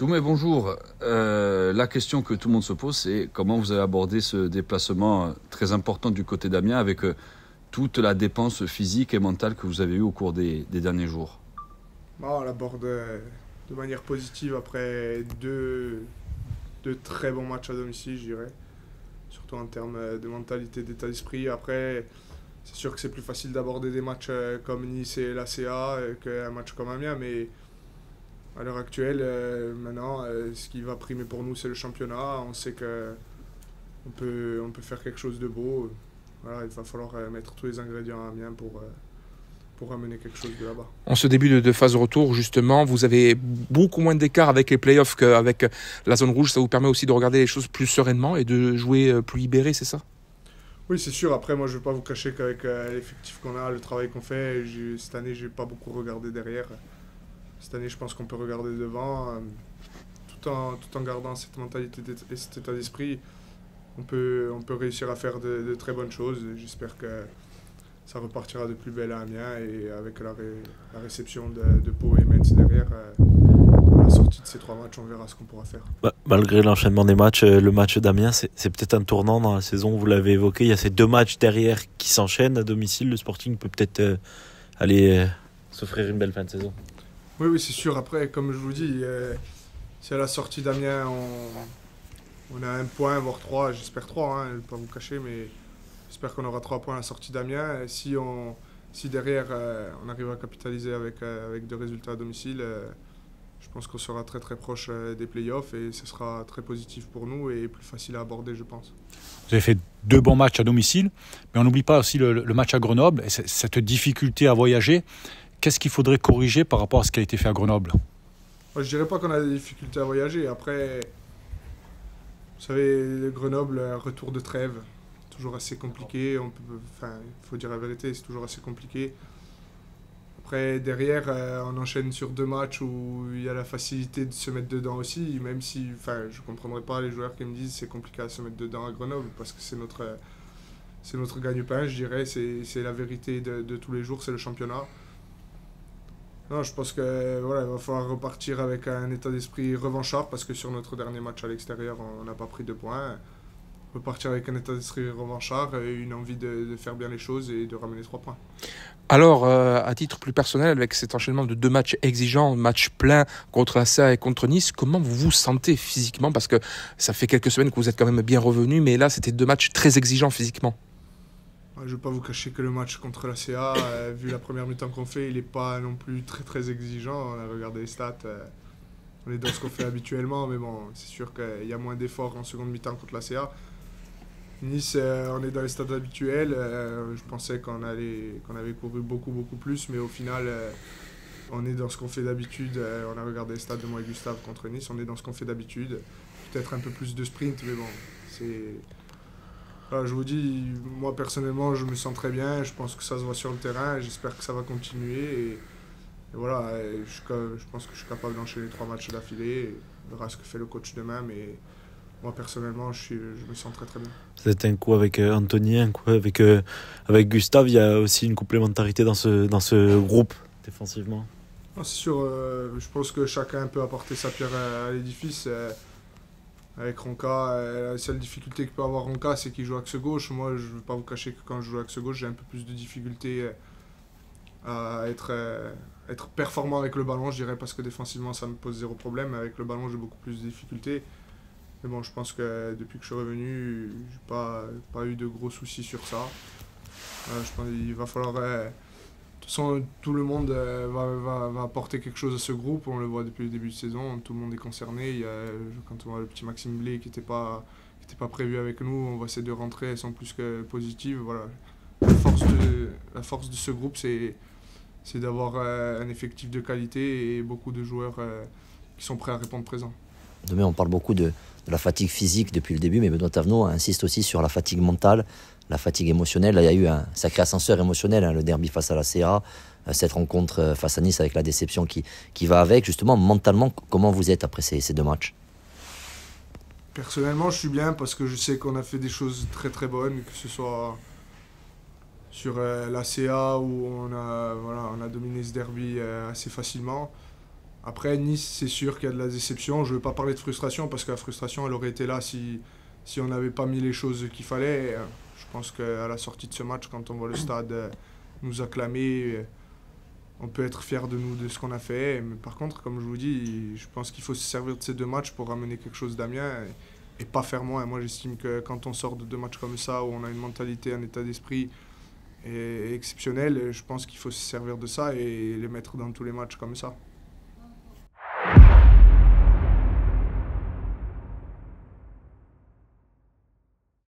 Doumé, bonjour. La question que tout le monde se pose, c'est comment vous avez abordé ce déplacement très important du côté d'Amiens avec toute la dépense physique et mentale que vous avez eue au cours des derniers jours. On l'aborde de manière positive après deux très bons matchs à domicile, je dirais. Surtout en termes de mentalité, d'état d'esprit. Après, c'est sûr que c'est plus facile d'aborder des matchs comme Nice et l'ACA qu'un match comme Amiens, mais à l'heure actuelle, maintenant, ce qui va primer pour nous, c'est le championnat. On sait qu'on peut faire quelque chose de beau. Voilà, il va falloir mettre tous les ingrédients à Amiens pour ramener quelque chose de là-bas. En ce début de phase de retour, justement, vous avez beaucoup moins d'écart avec les playoffs qu'avec la zone rouge. Ça vous permet aussi de regarder les choses plus sereinement et de jouer plus libéré, c'est ça? Oui, c'est sûr. Après, moi, je ne vais pas vous cacher qu'avec l'effectif qu'on a, le travail qu'on fait, cette année, je n'ai pas beaucoup regardé derrière. Cette année, je pense qu'on peut regarder devant. Tout en gardant cette mentalité et cet état d'esprit, on peut réussir à faire de très bonnes choses. J'espère que ça repartira de plus belle à Amiens et avec la réception de Pau et Metz derrière, à la sortie de ces 3 matchs, on verra ce qu'on pourra faire. Malgré l'enchaînement des matchs, le match d'Amiens, c'est peut-être un tournant dans la saison, vous l'avez évoqué. Il y a ces 2 matchs derrière qui s'enchaînent à domicile. Le Sporting peut peut-être aller s'offrir une belle fin de saison. Oui, c'est sûr. Après, comme je vous dis, si à la sortie d'Amiens, on a 1 point, voire 3, j'espère 3, je ne vais pas vous cacher, mais j'espère qu'on aura 3 points à la sortie d'Amiens. Et si derrière, on arrive à capitaliser avec 2 résultats à domicile, je pense qu'on sera très très proche des playoffs et ce sera très positif pour nous et plus facile à aborder, je pense. Vous avez fait 2 bons matchs à domicile, mais on n'oublie pas aussi le match à Grenoble et cette difficulté à voyager. Qu'est-ce qu'il faudrait corriger par rapport à ce qui a été fait à Grenoble? Moi, je dirais pas qu'on a des difficultés à voyager. Après, vous savez, Grenoble, retour de trêve, toujours assez compliqué. Il faut dire la vérité, c'est toujours assez compliqué. Après, derrière, on enchaîne sur 2 matchs où il y a la facilité de se mettre dedans aussi, même si je ne comprendrais pas les joueurs qui me disent que c'est compliqué à se mettre dedans à Grenoble, parce que c'est notre gagne-pain, je dirais, c'est la vérité de tous les jours, c'est le championnat. Non, je pense que il va falloir repartir avec un état d'esprit revanchard, parce que sur notre dernier match à l'extérieur, on n'a pas pris 2 points. Repartir avec un état d'esprit revanchard, et une envie de faire bien les choses et de ramener 3 points. Alors, à titre plus personnel, avec cet enchaînement de 2 matchs exigeants, match plein contre l'ACA et contre Nice, comment vous vous sentez physiquement? Parce que ça fait quelques semaines que vous êtes quand même bien revenu, mais là, c'était 2 matchs très exigeants physiquement. Je ne vais pas vous cacher que le match contre la CA, vu la première mi-temps qu'on fait, il n'est pas non plus très très exigeant. On a regardé les stats, on est dans ce qu'on fait habituellement, mais bon, c'est sûr qu'il y a moins d'efforts en seconde mi-temps contre la CA. Nice, on est dans les stades habituels. Je pensais qu'on avait couru beaucoup plus, mais au final, on est dans ce qu'on fait d'habitude. On a regardé les stats de moi et Gustave contre Nice, on est dans ce qu'on fait d'habitude. Peut-être un peu plus de sprint, mais bon, c'est... Voilà, je vous dis, moi personnellement, je me sens très bien. Je pense que ça se voit sur le terrain. J'espère que ça va continuer. Et voilà, je pense que je suis capable d'enchaîner 3 matchs d'affilée. On verra ce que fait le coach demain, mais moi personnellement, je me sens très très bien. C'est un coup avec Anthony, un coup avec Gustave. Il y a aussi une complémentarité dans ce groupe défensivement. Non, c'est sûr, je pense que chacun peut apporter sa pierre à l'édifice. Avec Ronca, la seule difficulté que peut avoir Ronca, c'est qu'il joue axe gauche. Moi, je ne vais pas vous cacher que quand je joue axe gauche, j'ai un peu plus de difficulté à être performant avec le ballon, je dirais, parce que défensivement, ça me pose 0 problème. Avec le ballon, j'ai beaucoup plus de difficultés. Mais bon, je pense que depuis que je suis revenu, je n'ai pas eu de gros soucis sur ça. Je pense qu'il va falloir... de toute façon, tout le monde va apporter quelque chose à ce groupe. On le voit depuis le début de saison. Tout le monde est concerné. Quand on voit le petit Maxime Blé qui n'était pas prévu avec nous, on voit ces 2 rentrées, elles sont plus que positives. Voilà. La force de ce groupe, c'est d'avoir un effectif de qualité et beaucoup de joueurs qui sont prêts à répondre présent. Demain, on parle beaucoup de la fatigue physique depuis le début, mais Benoît Thavenot insiste aussi sur la fatigue mentale, la fatigue émotionnelle. Là, il y a eu un sacré ascenseur émotionnel, le derby face à la CA, cette rencontre face à Nice avec la déception qui va avec. Justement, mentalement, comment vous êtes après ces 2 matchs? Personnellement, je suis bien parce que je sais qu'on a fait des choses très très bonnes, que ce soit sur la CA où on a dominé ce derby assez facilement. Après, Nice, c'est sûr qu'il y a de la déception. Je ne veux pas parler de frustration parce que la frustration, elle aurait été là si on n'avait pas mis les choses qu'il fallait. Et, je pense qu'à la sortie de ce match, quand on voit le stade nous acclamer, on peut être fier de nous, de ce qu'on a fait. Mais par contre, comme je vous dis, je pense qu'il faut se servir de ces 2 matchs pour ramener quelque chose d'Amiens et pas faire moins. Moi, j'estime que quand on sort de 2 matchs comme ça, où on a une mentalité, un état d'esprit exceptionnel, je pense qu'il faut se servir de ça et les mettre dans tous les matchs comme ça.